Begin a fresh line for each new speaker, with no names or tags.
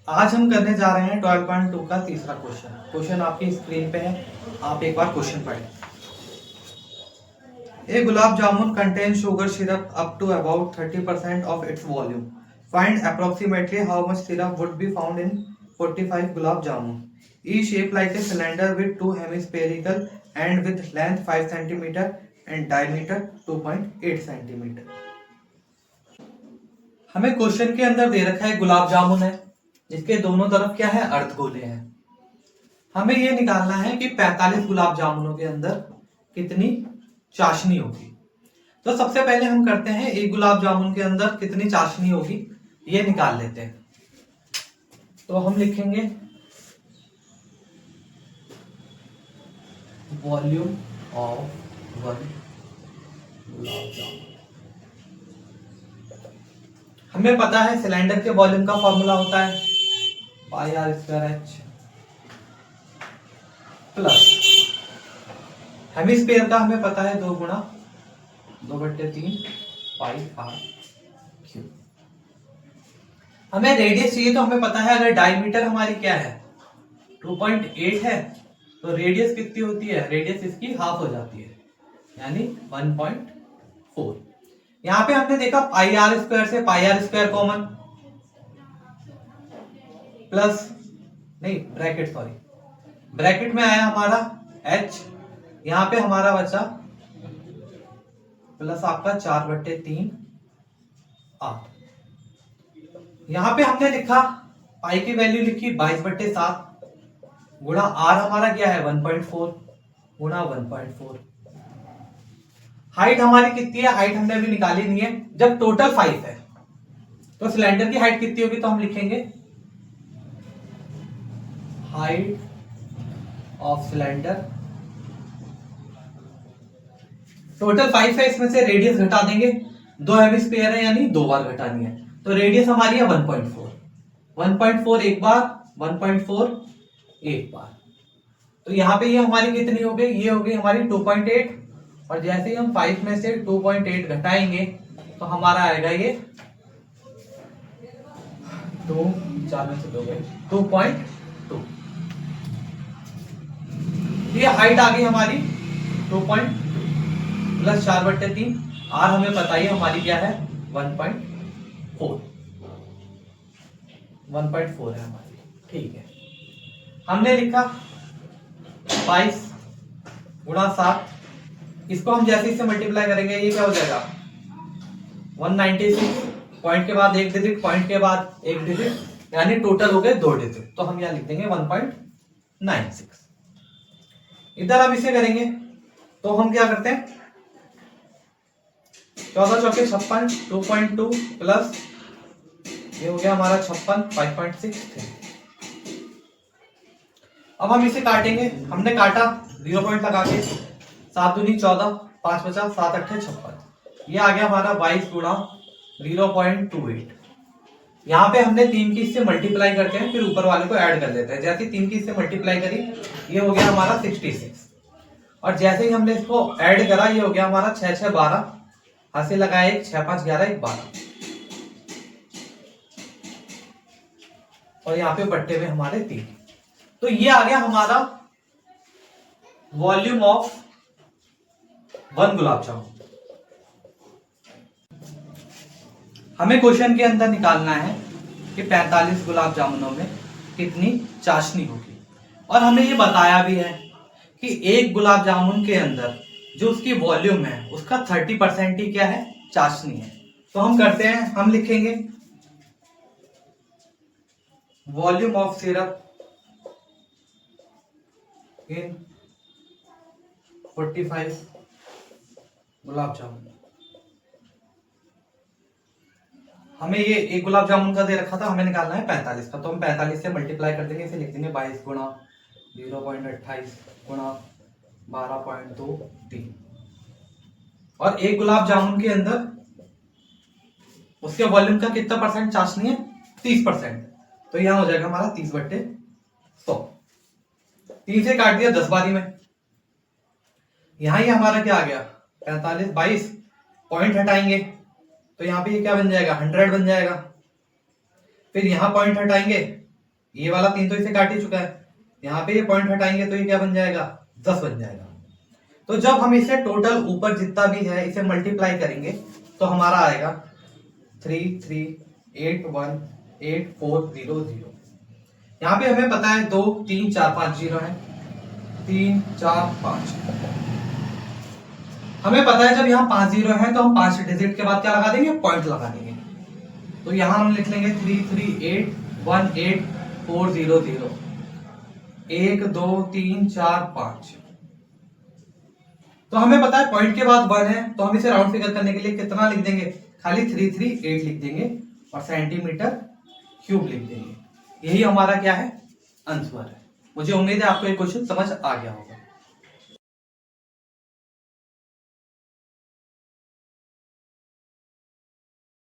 आज हम करने जा रहे हैं 12.2 का तीसरा क्वेश्चन आपकी स्क्रीन पे है। आप एक बार क्वेश्चन पढ़ें। A gulab jamun contains sugar syrup up to about 30% of its volume. Find approximately how much syrup would be found in 45 gulab jamun. Each shaped like a cylinder with two hemispherical and with length 5 cm and diameter 2.8 cm. हमें question के अंदर दे रखा है गुलाब जामुन है, जिसके दोनों तरफ क्या है, अर्धगोले हैं। हमें यह निकालना है कि 45 गुलाब जामुनों के अंदर कितनी चाशनी होगी। तो सबसे पहले हम करते हैं एक गुलाब जामुन के अंदर कितनी चाशनी होगी ये निकाल लेते हैं। तो हम लिखेंगे volume of one gulab jamun. हमें पता है सिलेंडर के वॉल्यूम का फॉर्मूला होता है pi r square h plus hemisphere का हमें पता है 2 गुणा 2/3 पाई आर क्यूब। हमें रेडियस चाहिए, तो हमें पता है अगर डायमीटर हमारी क्या है 2.8 है तो रेडियस कितनी होती है, रेडियस इसकी हाफ हो जाती है यानी 1.4। यहां पे हमने देखा पाई आर स्क्वायर से पाई आर स्क्वायर कॉमन प्लस नहीं ब्रैकेट में आया हमारा h, यहां पे हमारा बचा प्लस आपका 4/3 आर। यहां पे हमने लिखा पाई की वैल्यू लिखी 22/7 गुणा आर हमारा क्या है 1.4 गुणा 1.4। हाइट हमारी कितनी है, हाइट हमने अभी निकाली नहीं है। जब टोटल 5 है तो सिलेंडर की हाइट कितनी होगी, तो हम लिखेंगे हाइट ऑफ सिलेंडर। टोटल 5 है, इसमें से रेडियस घटा देंगे, 2 हेमिस्फीयर है यानी 2 बार घटानी है। तो रेडियस हमारी है 1.4 एक बार 1.4 एक बार। तो यहां पे ये हमारी कितनी हो गई, ये हो गई हमारी 2.8। और जैसे ही हम 5 में से 2.8 घटाएंगे तो हमारा आएगा ये 4 में से 2 गए 2.2। ये हाइट आ गई हमारी 2.2 प्लस 4/3 आर हमें पता ही हमारी क्या है 1.4 है हमारी। ठीक है, हमने लिखा 22 गुणा 7, इसको हम जैसे इससे मल्टीप्लाई करेंगे ये क्या हो जाएगा 196। पॉइंट के बाद एक डिजिट, पॉइंट के बाद एक डिजिट, यानी टोटल हो गए 2 डिजिट। तो हम यहां लिख देंगे 1.96। इधर हम इसे करेंगे तो हम क्या करते हैं 14 चौके 56 2.2 प्लस ये हो गया हमारा 56 5.6 थे। अब हम इसे काटेंगे, हमने काटा 0 पॉइंट लगा के 7 दूनी 14 5 बचा 7 अट्ठे 56। ये आ गया हमारा 22 गुणा 0.28। यहाँ पे हमने 3 की इससे मल्टीप्लाई करते हैं, फिर ऊपर वाले को ऐड कर देते हैं। जैसे 3 की इससे मल्टीप्लाई करी ये हो गया हमारा 66। और जैसे ही हमने इसको ऐड करा ये हो गया हमारा 6 6 12, हाथ से लगाया 1 6 5 11 1 12। और यहाँ पे बट्टे में हमारे 3। तो ये आ गया हमारा वॉल्यूम ऑफ 1 गुलाब जामुन। हमें क्वेश्चन के अंदर निकालना है कि 45 गुलाब जामुनों में कितनी चाशनी होगी। और हमें ये बताया भी है कि एक गुलाब जामुन के अंदर जो उसकी वॉल्यूम है उसका 30% ही क्या है, चाशनी है। तो हम करते हैं, हम लिखेंगे वॉल्यूम ऑफ सिरप इन 45 गुलाब जामुन। हमें ये एक गुलाब जामुन का दे रखा था, हमें निकालना है 45 का। तो हम 45 से मल्टीप्लाई कर देंगे, इसे लिख देंगे 22 गुणा 0.28 गुणा 12.23। और एक गुलाब जामुन के अंदर उसके वॉल्यूम का कितना परसेंट चाशनी है 30%। तो यहां हो जाएगा हमारा 30/100। 3 से काट दिया 10 बारी में, यहां ही हमारा क्या आ गया 45 22 पॉइंट हटाएंगे तो यहाँ पे ये क्या बन जाएगा 100 बन जाएगा। फिर यहां पॉइंट हटाएंगे ये वाला 3 तो इसे काट ही चुका है, यहाँ पे ये पॉइंट हटाएंगे तो ये क्या बन जाएगा, 10 बन जाएगा। तो जब हम इसे टोटल ऊपर जितना भी है इसे मल्टीप्लाई करेंगे तो हमारा आएगा 33818400। यहाँ पे हमें पता है 2 3 4 5 जीरो है, 3 4 5। हमें पता है जब यहाँ 5 जीरो है तो हम 5 डिजिट के बाद क्या लगा देंगे, पॉइंट लगा देंगे। तो यहाँ हम लिख लेंगे 33818400, 1 2 3 4 5। तो हमें पता है पॉइंट के बाद 1 है, तो हम इसे राउंड फिगर करने के लिए कितना लिख देंगे, खाली 338 लिख देंगे और सेंटीमीटर क्यूब लिख देंगे। यही हमारा क्या है, आंसर है। मुझे उम्मीद है आपको ये क्वेश्चन समझ आ गया होगा।